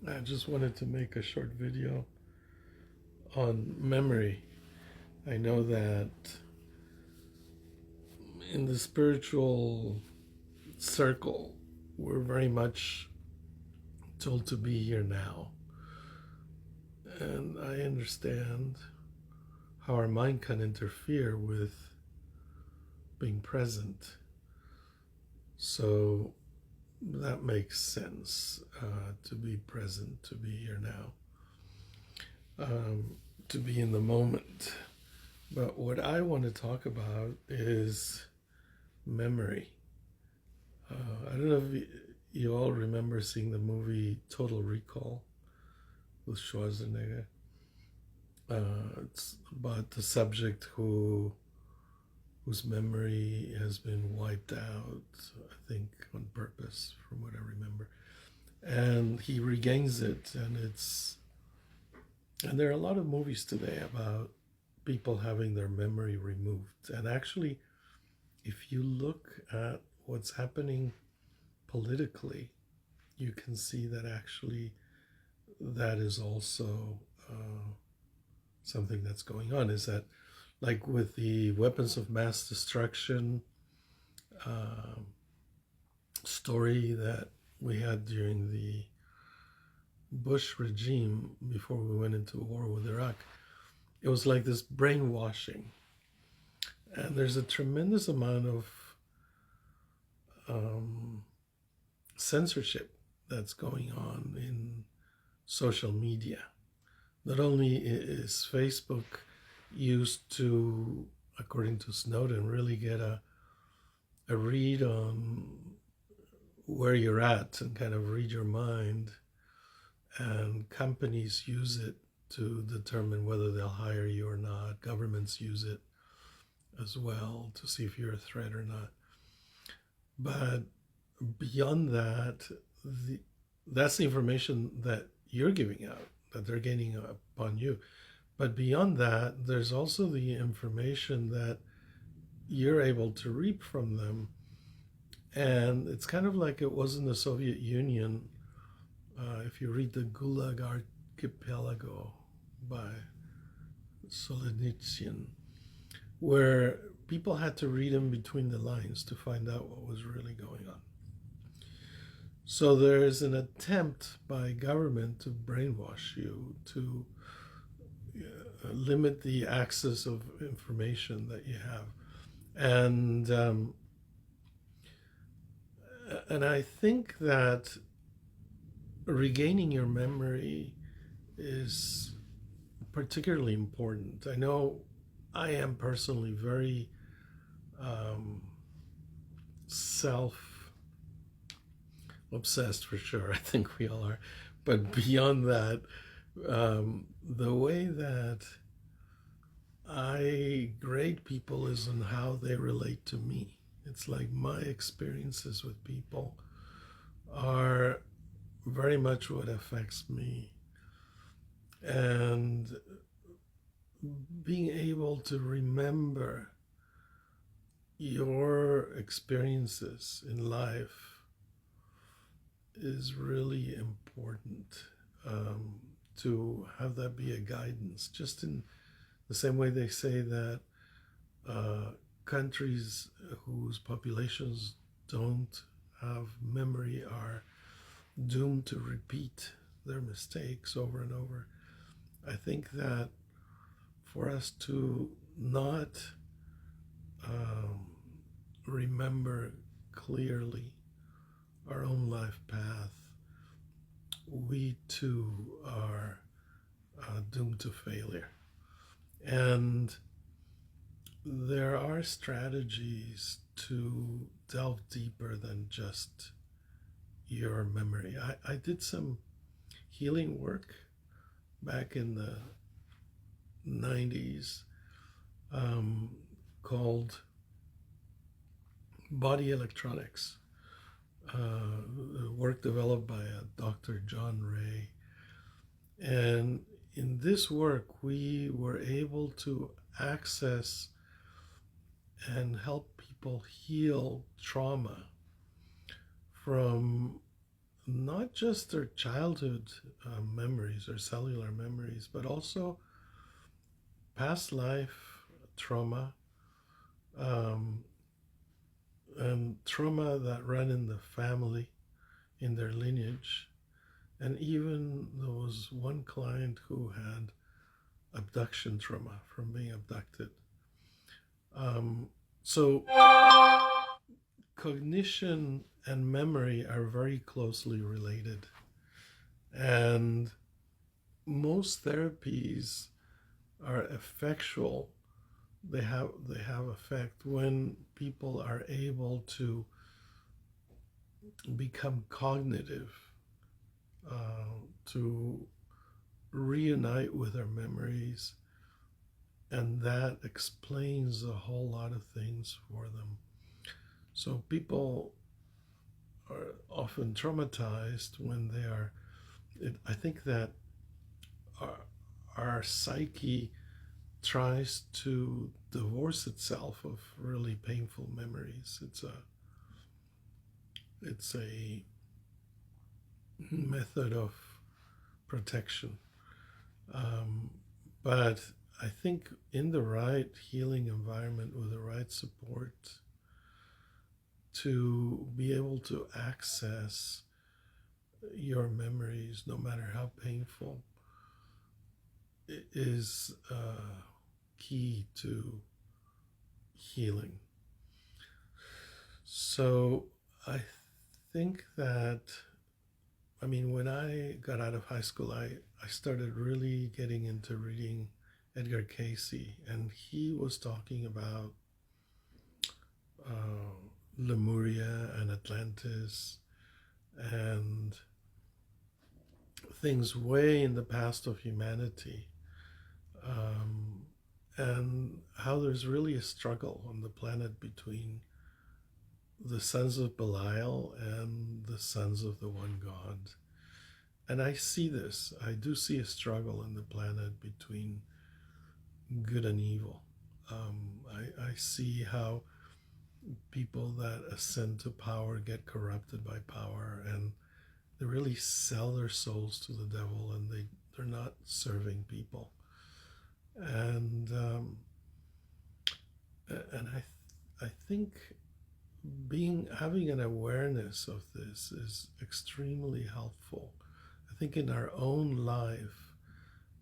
I just wanted to make a short video on memory. I know that in the spiritual circle, we're very much told to be here now. And I understand how our mind can interfere with being present. So that makes sense to be present, to be here now, to be in the moment. But what I want to talk about is memory. I don't know if you all remember seeing the movie Total Recall with Schwarzenegger. It's about the subject whose memory has been wiped out, I think on purpose, from what I remember, and he regains it, and there are a lot of movies today about people having their memory removed. And actually, if you look at what's happening politically, you can see that actually that is also something that's going on. Is that like with the weapons of mass destruction uh, story that we had during the Bush regime before we went into war with Iraq? It was like this brainwashing, and there's a tremendous amount of um, censorship that's going on in social media. Not only is Facebook used to, according to Snowden, really get a read on where you're at and kind of read your mind, and companies use it to determine whether they'll hire you or not. Governments use it as well to see if you're a threat or not. But beyond that, that's the information that you're giving out, that they're gaining upon you. But beyond that, there's also the information that you're able to reap from them. And it's kind of like it was in the Soviet Union. If you read the Gulag Archipelago by Solzhenitsyn, where people had to read in between the lines to find out what was really going on. So there is an attempt by government to brainwash you, to limit the access of information that you have, and and I think that regaining your memory is particularly important. I know I am personally very um, self obsessed, for sure. I think we all are. But beyond that, the way that I grade people is on how they relate to me. It's like my experiences with people are very much what affects me. And being able to remember your experiences in life is really important, to have that be a guidance. Just in the same way they say that countries whose populations don't have memory are doomed to repeat their mistakes over and over. I think that for us to not um, remember clearly our own life path, we too are doomed to failure. And there are strategies to delve deeper than just your memory. I did some healing work back in the 90s, um, called body electronics, work developed by Dr. John Ray. And in this work, we were able to access and help people heal trauma from not just their childhood memories or cellular memories, but also past life trauma, um, and trauma that run in the family, in their lineage. And even there was one client who had abduction trauma from being abducted. Um, so cognition and memory are very closely related. And most therapies are effectual. They have effect when people are able to become cognitive, to reunite with their memories, and that explains a whole lot of things for them. So people are often traumatized when they are. I think that our, our psyche tries to divorce itself of really painful memories. It's a method of protection. Um, but I think in the right healing environment with the right support to be able to access your memories, no matter how painful, is key to healing. So I think that, I mean, when I got out of high school, I started really getting into reading Edgar Cayce, and he was talking about uh, Lemuria and Atlantis and things way in the past of humanity, um, and how there's really a struggle on the planet between the sons of Belial and the sons of the one God. And I see this. I do see a struggle in the planet between good and evil. I see how people that ascend to power get corrupted by power, and they really sell their souls to the devil, and they're not serving people. And I think having an awareness of this is extremely helpful. I think in our own life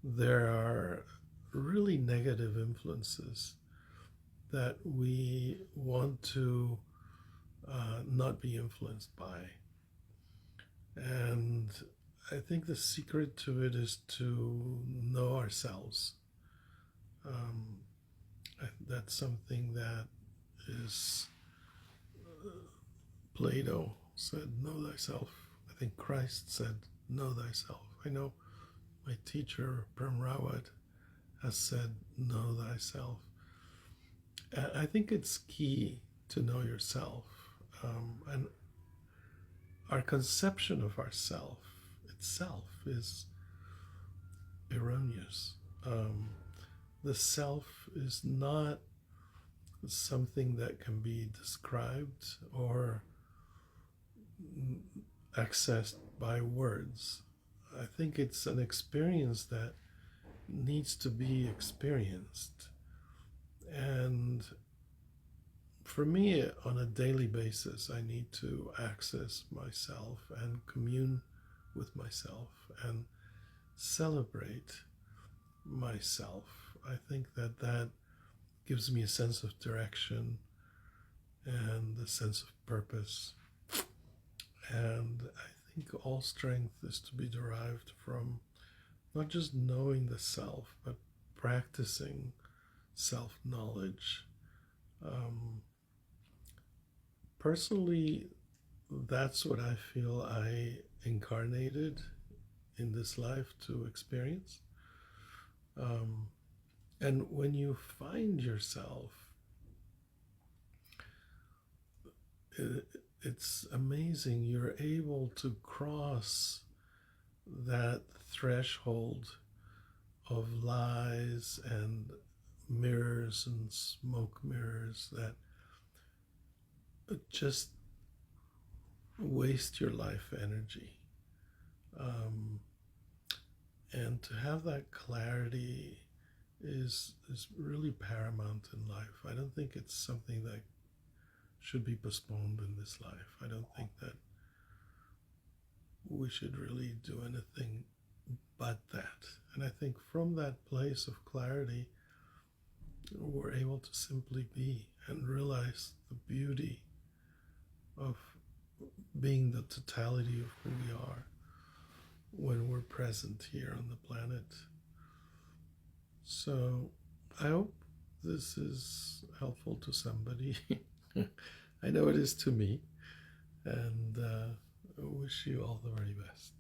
there are really negative influences that we want to not be influenced by. And I think the secret to it is to know ourselves. Um, that's something that is, Plato said, know thyself. I think Christ said, know thyself. I know my teacher, Prem Rawat, has said, know thyself. I think it's key to know yourself. And our conception of ourself itself is erroneous. The self is not something that can be described or accessed by words. I think it's an experience that needs to be experienced. And for me, on a daily basis, I need to access myself and commune with myself and celebrate myself. I think that gives me a sense of direction and a sense of purpose. And I think all strength is to be derived from not just knowing the self, but practicing self knowledge. Personally, that's what I feel I incarnated in this life to experience. Um, and when you find yourself, it's amazing. You're able to cross that threshold of lies and mirrors and smoke mirrors that just waste your life energy. And to have that clarity is really paramount in life. I don't think it's something that should be postponed in this life. I don't think that we should really do anything but that. And I think from that place of clarity, we're able to simply be and realize the beauty of being the totality of who we are when we're present here on the planet. So I hope this is helpful to somebody. I know it is to me, and I wish you all the very best.